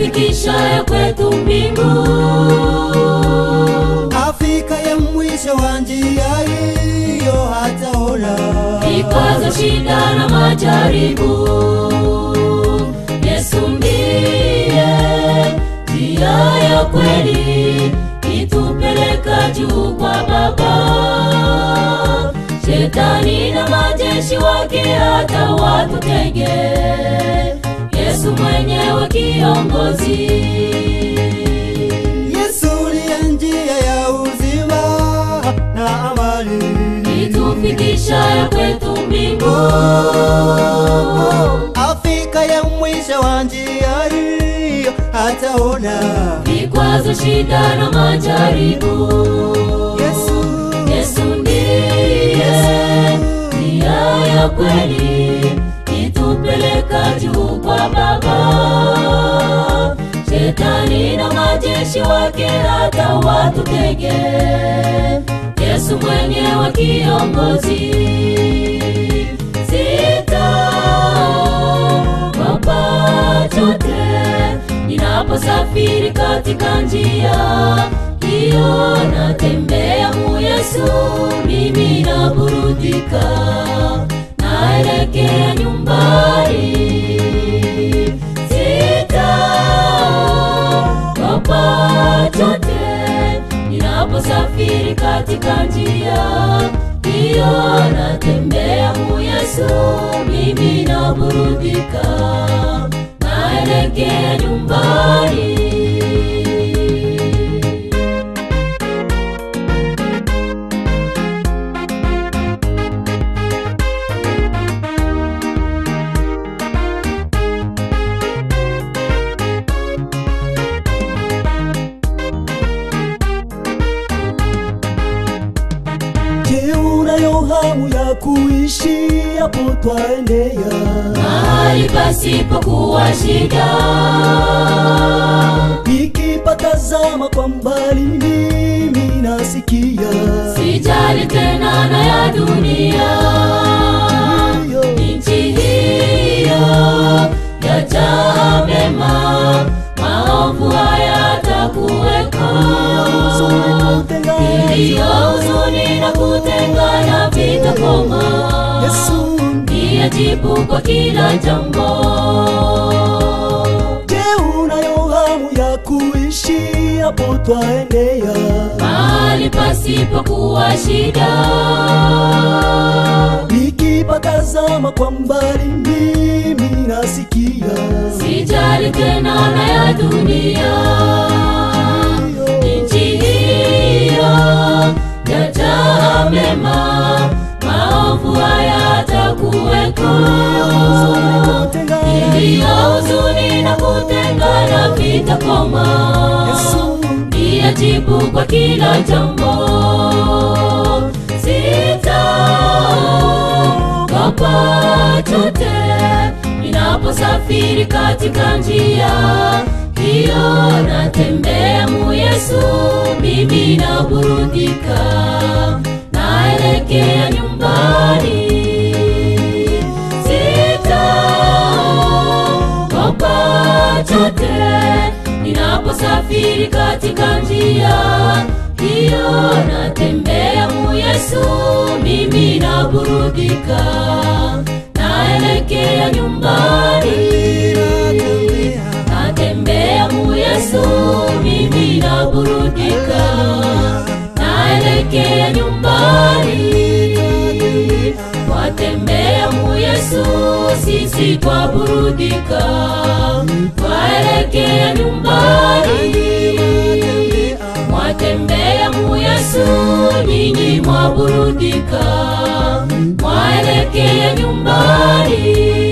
itufikisha kwetu mbingu. Afika ya mwisho wa njia hiyo hataona vikwazo, shida na majaribu. Yesu ndiye njia ya kweli, itupeleka juu kwa Baba. Shetani na majeshi wake hata watutege, Yesu mwenyewe kiongozi. Yesu ndiye njia ya uzima na amani, itufikisha kwetu mbingu. Afika ya mwisho wa njia hiyo hataona vikwazo, shida na majaribu. Yesu ndiye njia ya kweli, itupeleka juu kwa Baba. Shetani na majeshi wake hata watutege, Yesu mwenyewe kiongozi. Sitaogopa chochote ninaposafiri katika njia hiyo, natembea mu Yesu, mimi naburudika, naelekea nyumbani. Sitaogopa chochote ninaposafiri katika njia hiyo, natembea mu Yesu, mimi naburudika, naelekea nyumbani. Je, unayo hamu ya kuishi hapo twaendea mahali pasipokuwa shida? Nikipatazama kwa mbali mimi nasikia, sijali tena na ya dunia. Nchi hiyo yajaa mema, maovu hayatakuweko. Iliyo huzuni na kutengana vitakoma, Yesu ndiye jibu kwa kila jambo. Je, unayo hamu ya kuishi hapo twaendea mahali pasipokuwa shida? Nikipatazama kwa mbali mimi nasikia, sijali tena na ya dunia. Nchi hiyo yajaa mema, maovu hayatakuweko. Iliyo huzuni na kutengana vitakoma, ndiye jibu kwa kila jambo. Sitaogopa chochote ninaposafiri katika njia hiyo, natembea mu Yesu, mimi naburudika, naelekea nyumbani. Sitaogopa chochote ninaposafiri katika njia hiyo, natembea mu Yesu, mimi naburudika, naelekea nyumbani. Natembea mu Yesu, mimi naburudika, naelekea nyumbani. Watembea mu Yesu, sisi twaburudika, twaelekea nyumbani. Watembea mu Yesu, nyinyi mwaburudika, mwaelekea nyumbani.